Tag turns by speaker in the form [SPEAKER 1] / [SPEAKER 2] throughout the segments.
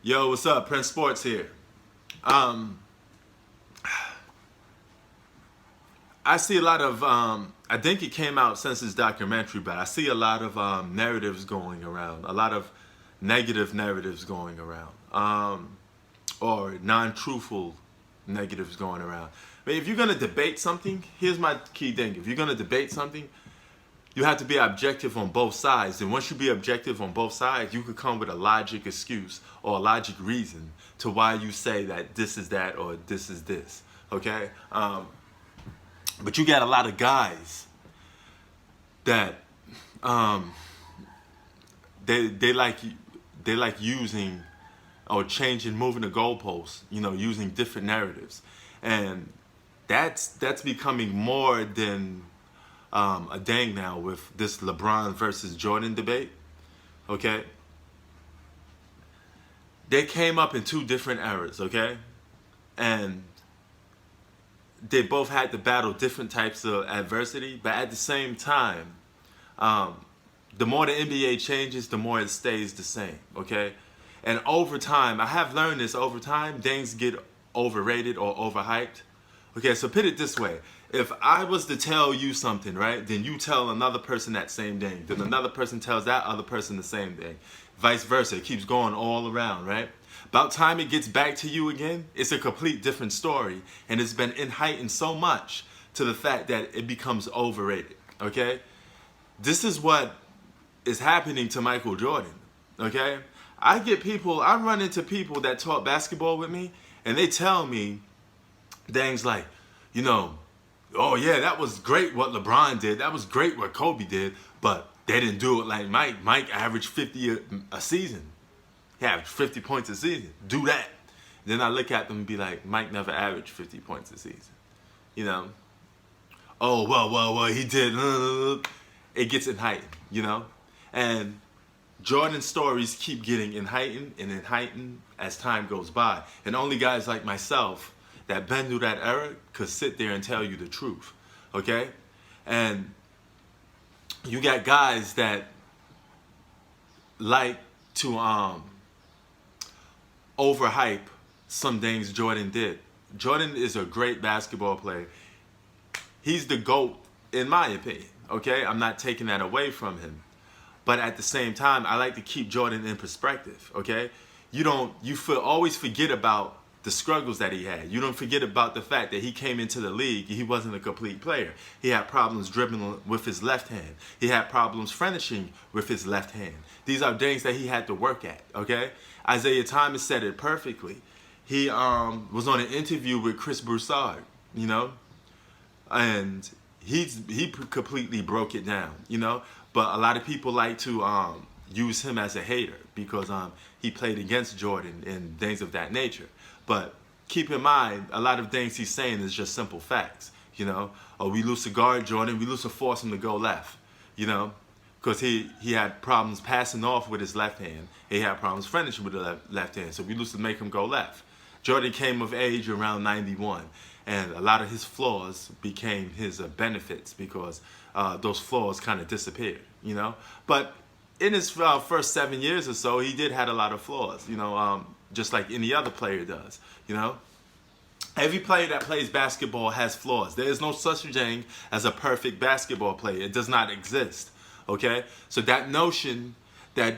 [SPEAKER 1] Yo, what's up? Prince Sports here. Um, I see a lot of, I think it came out since his documentary, but I see a lot of narratives going around, a lot of negative narratives going around, or non-truthful negatives going around. But if you're going to debate something, here's my key thing. If you're going to debate something, you have to be objective on both sides. And once you be objective on both sides, you could come with a logic excuse or a logic reason to why you say that this is that or this is this. Okay? But you got a lot of guys that um, they like using or changing, moving the goalposts. Using different narratives, and that's becoming more than a dang now with this LeBron versus Jordan debate. Okay, they came up in two different eras. Okay, and they both had to battle different types of adversity, but at the same time, the more the NBA changes, the more it stays the same. Okay, and over time, I have learned this. Over time, things get overrated or overhyped. Okay, so put it this way. If I was to tell you something, right, then you tell another person that same thing. Then another person tells that other person the same thing. Vice versa. It keeps going all around, right? About time it gets back to you again, it's a complete different story. And it's been heightened so much to the fact that it becomes overrated, okay? This is what is happening to Michael Jordan, okay? I run into people that talk basketball with me, and they tell me things like, you know, oh yeah, that was great what LeBron did. That was great what Kobe did, but they didn't do it like Mike. Mike averaged 50 a season. He averaged 50 points a season. Do that. Then I look at them and be like, Mike never averaged 50 points a season. You know? Oh, well, he did. It gets heightened. And Jordan's stories keep getting heightened as time goes by. And only guys like myself that been through that era could sit there and tell you the truth, okay? And you got guys that like to overhype some things Jordan did. Jordan is a great basketball player. He's the GOAT, in my opinion, okay? I'm not taking that away from him. But at the same time, I like to keep Jordan in perspective, okay? Always forget about the struggles that he had. You don't forget about the fact that he came into the league, he wasn't a complete player. He had problems dribbling with his left hand. He had problems finishing with his left hand. These are things that he had to work at, okay? Isaiah Thomas said it perfectly. He was on an interview with Chris Broussard, and he completely broke it down, But a lot of people like to use him as a hater because he played against Jordan and things of that nature. But keep in mind, a lot of things he's saying is just simple facts, Oh, we lose to guard Jordan, we lose to force him to go left, because he had problems passing off with his left hand. He had problems finishing with the left hand, so we lose to make him go left. Jordan came of age around 91, and a lot of his flaws became his benefits because those flaws kind of disappeared, But in his first 7 years or so, he did had a lot of flaws, just like any other player does, Every player that plays basketball has flaws. There is no such thing as a perfect basketball player. It does not exist, okay? So that notion that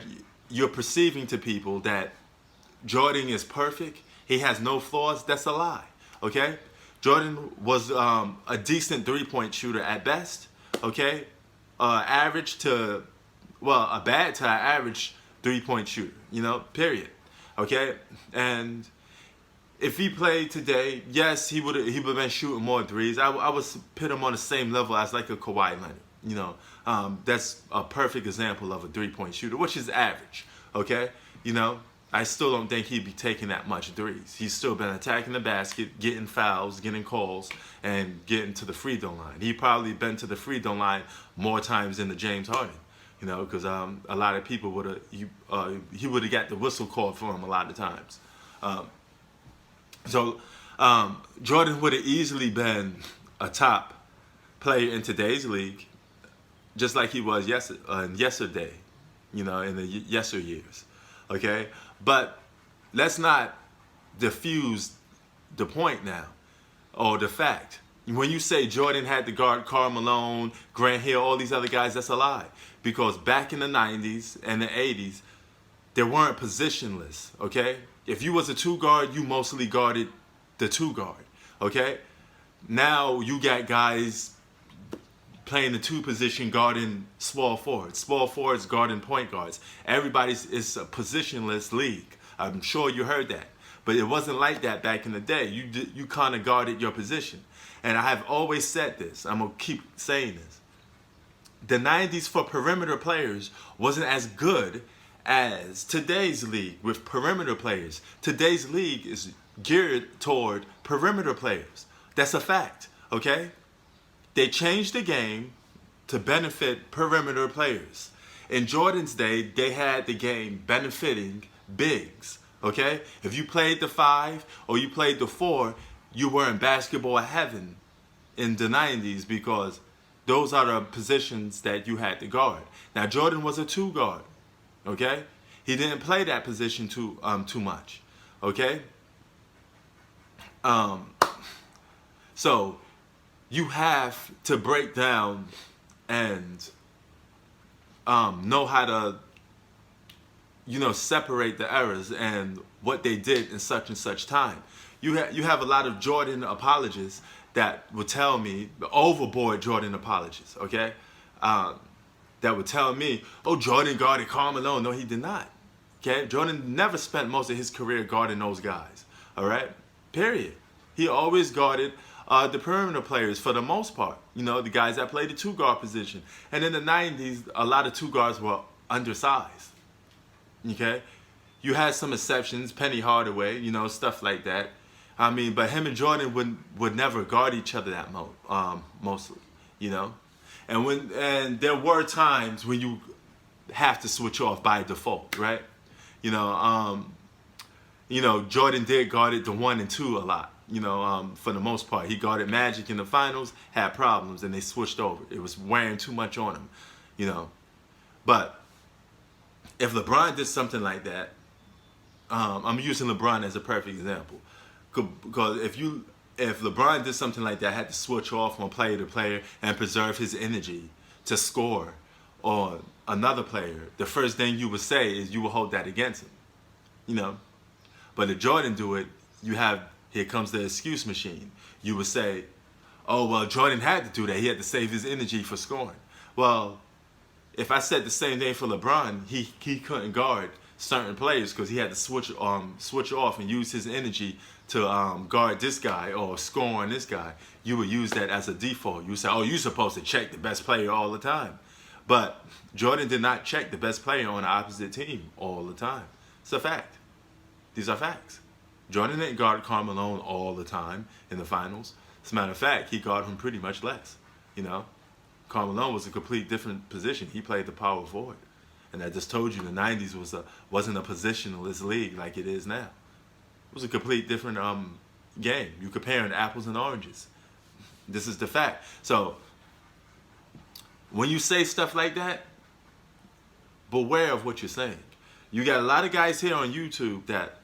[SPEAKER 1] you're perceiving to people that Jordan is perfect, he has no flaws, that's a lie, okay? Jordan was a decent three-point shooter at best, okay? A bad to average three-point shooter, period, okay? And if he played today, yes, he would have been shooting more threes. I would put him on the same level as like a Kawhi Leonard, that's a perfect example of a three-point shooter, which is average, okay? I still don't think he'd be taking that much threes. He's still been attacking the basket, getting fouls, getting calls, and getting to the free throw line. He probably been to the free throw line more times than the James Harden, because a lot of people he would have got the whistle called for him a lot of times. So Jordan would have easily been a top player in today's league, just like he was yesterday, in the yesteryears. Okay, but let's not diffuse the point now, or the fact. When you say Jordan had to guard Karl Malone, Grant Hill, all these other guys, that's a lie. Because back in the 90s and the 80s, there weren't positionless, okay? If you was a two guard, you mostly guarded the two guard, okay? Now you got guys playing the two position guarding small forwards guarding point guards. Everybody's is a positionless league. I'm sure you heard that. But it wasn't like that back in the day. You kind of guarded your position. And I have always said this. I'm going to keep saying this. The 90s for perimeter players wasn't as good as today's league with perimeter players. Today's league is geared toward perimeter players. That's a fact, okay? They changed the game to benefit perimeter players. In Jordan's day, they had the game benefiting bigs, okay? If you played the 5 or you played the 4, you were in basketball heaven in the 90s because those are the positions that you had to guard. Now, Jordan was a 2 guard, okay? He didn't play that position too much, okay? So you have to break down and know how to, separate the errors and what they did in such and such time. You have a lot of Jordan apologists that would tell me, the overboard Jordan apologists, okay? That would tell me, oh, Jordan guarded Karl Malone. No, he did not, okay? Jordan never spent most of his career guarding those guys, all right? Period. He always guarded the perimeter players for the most part, the guys that played the 2 guard position. And in the 90s, a lot of 2 guards were undersized, okay? You had some exceptions, Penny Hardaway, stuff like that. I mean, but him and Jordan would never guard each other that mostly, And there were times when you have to switch off by default, right? Jordan did guard the 1 and 2 a lot. For the most part, he guarded Magic in the finals, had problems, and they switched over. It was wearing too much on him, But if LeBron did something like that, I'm using LeBron as a perfect example. Because if LeBron did something like that, had to switch off from player to player and preserve his energy to score on another player, the first thing you would say is you will hold that against him, But if Jordan do it, here comes the excuse machine. You would say, oh, well, Jordan had to do that. He had to save his energy for scoring. Well, if I said the same thing for LeBron, he couldn't guard certain players because he had to switch off and use his energy to guard this guy or score on this guy. You would use that as a default. You would say, oh, you're supposed to check the best player all the time. But Jordan did not check the best player on the opposite team all the time. It's a fact. These are facts. Jordan didn't guard Karl Malone all the time in the finals. As a matter of fact, he guarded him pretty much less. Karl Malone was a complete different position. He played the power forward. And I just told you the 90s wasn't a positionless league like it is now. It was a complete different game. You're comparing apples and oranges. This is the fact. So when you say stuff like that, beware of what you're saying. You got a lot of guys here on YouTube that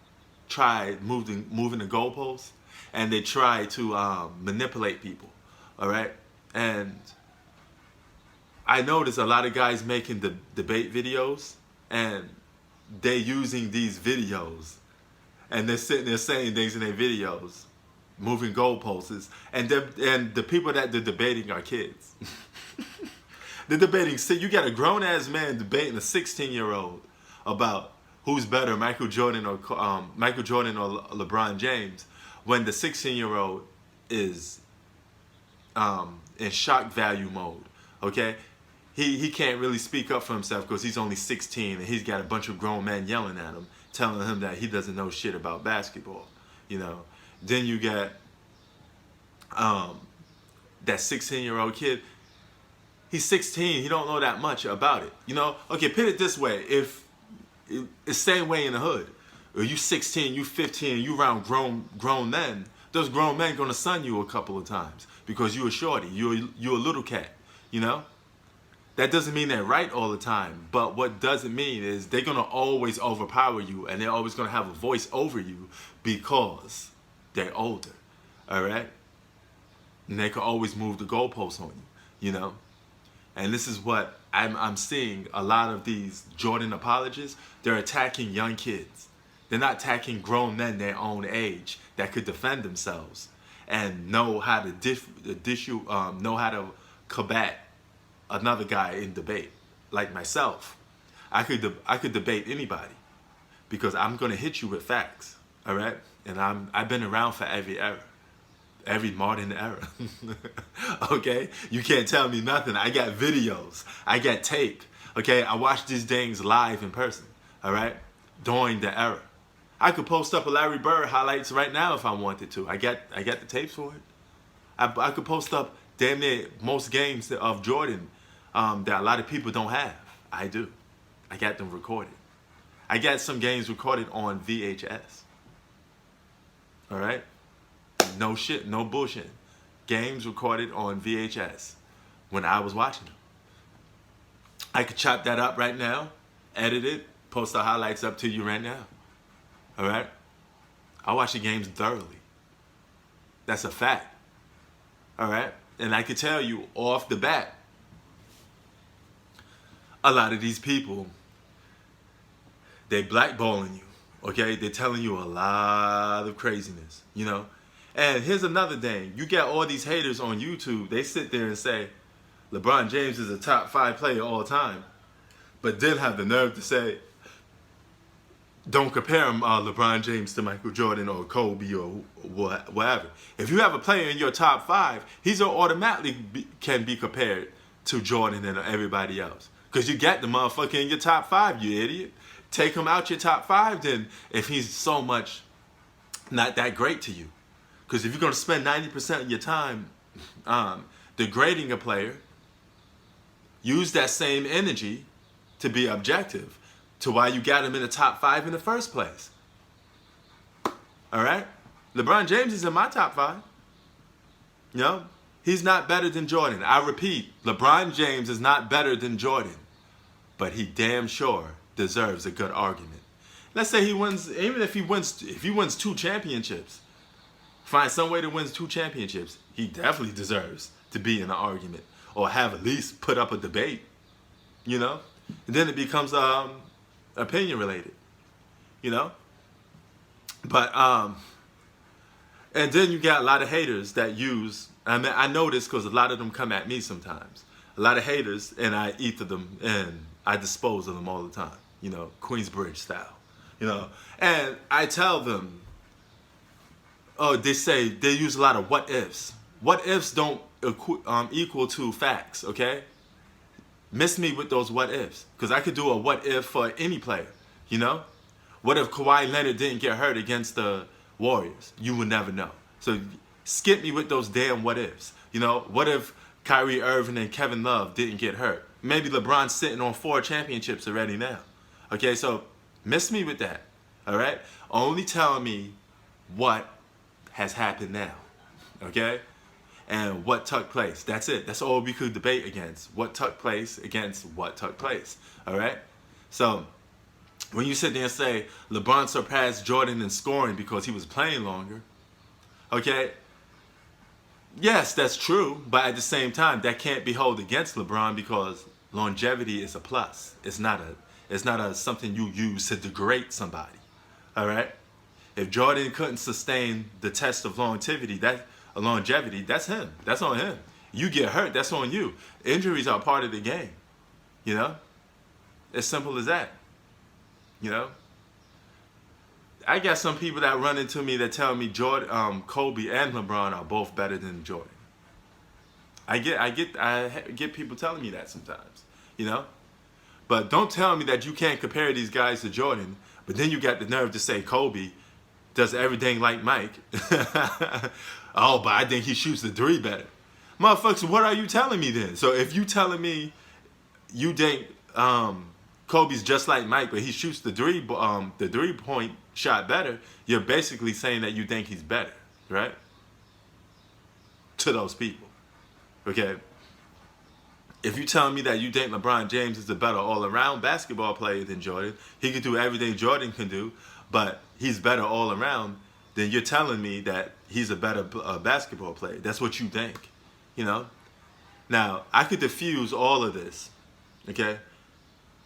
[SPEAKER 1] try moving the goalposts, and they try to manipulate people, all right? And I notice a lot of guys making the debate videos, and they're using these videos, and they're sitting there saying things in their videos, moving goalposts, and the people that they're debating are kids. They're debating. You got a grown-ass man debating a 16-year-old about who's better, Michael Jordan or LeBron James, when the 16-year-old is in shock value mode, okay? He can't really speak up for himself because he's only 16 and he's got a bunch of grown men yelling at him, telling him that he doesn't know shit about basketball, Then you got that 16-year-old kid. He's 16. He don't know that much about it, Okay, put it this way. If it's the same way in the hood. Or you 16, you 15, you around grown men. Those grown men gonna sun you a couple of times because you a shorty, you a little cat, That doesn't mean they're right all the time, but what doesn't mean is they're going to always overpower you, and they're always going to have a voice over you because they're older, all right? And they can always move the goalposts on you, you know? And this is what I'm seeing a lot of these Jordan apologists. They're attacking young kids. They're not attacking grown men their own age that could defend themselves and know how to know how to combat another guy in debate. Like myself, I could debate anybody because I'm gonna hit you with facts. All right, and I've been around for every era. Every modern era. Okay? You can't tell me nothing. I got videos. I got tape. Okay? I watched these things live in person. All right? During the era. I could post up a Larry Bird highlights right now if I wanted to. I got the tapes for it. I could post up damn near most games of Jordan that a lot of people don't have. I do. I got them recorded. I got some games recorded on VHS. All right? No shit, no bullshit. Games recorded on VHS when I was watching them. I could chop that up right now, edit it, post the highlights up to you right now. All right? I watch the games thoroughly. That's a fact. All right? And I could tell you off the bat, a lot of these people, they blackballing you. Okay? They're telling you a lot of craziness, you know? And here's another thing. You get all these haters on YouTube. They sit there and say, LeBron James is a top 5 player all time. But then have the nerve to say, don't compare him, LeBron James to Michael Jordan or Kobe or whatever. If you have a player in your top 5, he's automatically can be compared to Jordan and everybody else. Because you got the motherfucker in your top 5, you idiot. Take him out your top 5 then if he's so much not that great to you. Because if you're going to spend 90% of your time degrading a player, use that same energy to be objective to why you got him in the top 5 in the first place. All right? LeBron James is in my top 5. You know? He's not better than Jordan. I repeat, LeBron James is not better than Jordan. But he damn sure deserves a good argument. Let's say he wins, even if he wins 2 championships, find some way to win 2 championships, he definitely deserves to be in an argument or have at least put up a debate, you know? And then it becomes opinion related, you know? But, and then you got a lot of haters that use, I mean, I know this because a lot of them come at me sometimes. A lot of haters, and I ether them and I dispose of them all the time, you know, Queensbridge style, you know? And I tell them, oh, they use a lot of what ifs. What ifs don't equal to facts, okay? Miss me with those what ifs. Because I could do a what if for any player, you know? What if Kawhi Leonard didn't get hurt against the Warriors? You would never know. So skip me with those damn what ifs. You know, what if Kyrie Irving and Kevin Love didn't get hurt? Maybe LeBron's sitting on 4 championships already now. Okay, so miss me with that, all right? Only tell me what has happened now, okay? And what took place. That's it. That's all we could debate against. What took place against what took place, all right? So when you sit there and say LeBron surpassed Jordan in scoring because he was playing longer, okay? Yes, that's true, but at the same time, that can't be held against LeBron because longevity is a plus. It's not a something you use to degrade somebody, all right? If Jordan couldn't sustain the test of longevity, that's him. That's on him. You get hurt, that's on you. Injuries are part of the game, you know? As simple as that, you know? I got some people that run into me that tell me Kobe and LeBron are both better than Jordan. I get people telling me that sometimes, you know? But don't tell me that you can't compare these guys to Jordan, but then you got the nerve to say Kobe does everything like Mike. Oh, but I think he shoots the 3 better. Motherfuckers, what are you telling me then? So if you telling me you think Kobe's just like Mike, but he shoots the 3-point shot better, you're basically saying that you think he's better, right? To those people, okay? if you tell me that you think LeBron James is a better all-around basketball player than Jordan, he can do everything Jordan can do, but he's better all around, then you're telling me that he's a better basketball player. That's what you think, you know? Now, I could diffuse all of this, okay?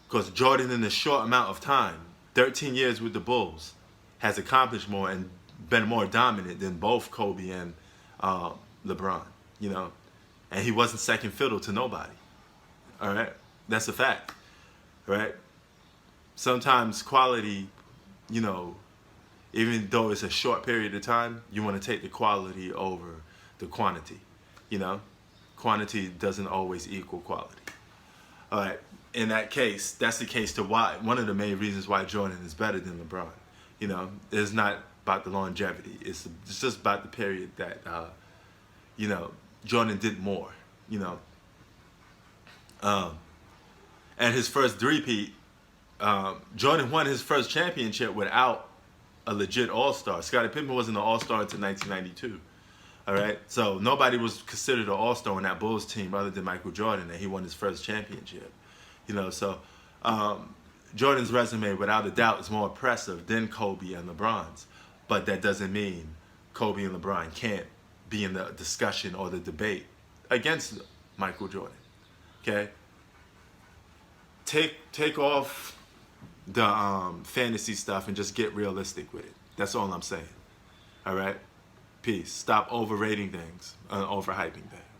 [SPEAKER 1] Because Jordan, in a short amount of time, 13 years with the Bulls, has accomplished more and been more dominant than both Kobe and LeBron, you know? And he wasn't second fiddle to nobody. All right, that's a fact, right? Sometimes quality, you know, even though it's a short period of time, you want to take the quality over the quantity, you know? Quantity doesn't always equal quality. All right, in that case, that's the case to why, one of the main reasons why Jordan is better than LeBron, you know? It's not about the longevity. It's just about the period that, you know, Jordan did more, you know? And his first three-peat, Jordan won his first championship without a legit all-star. Scottie Pippen wasn't an all-star until 1992. All right, so nobody was considered an all-star on that Bulls team other than Michael Jordan, and he won his first championship. You know, so Jordan's resume, without a doubt, is more impressive than Kobe and LeBron's. But that doesn't mean Kobe and LeBron can't be in the discussion or the debate against Michael Jordan. Okay, take off the fantasy stuff and just get realistic with it. That's all I'm saying. All right, peace. Stop overrating things, overhyping things.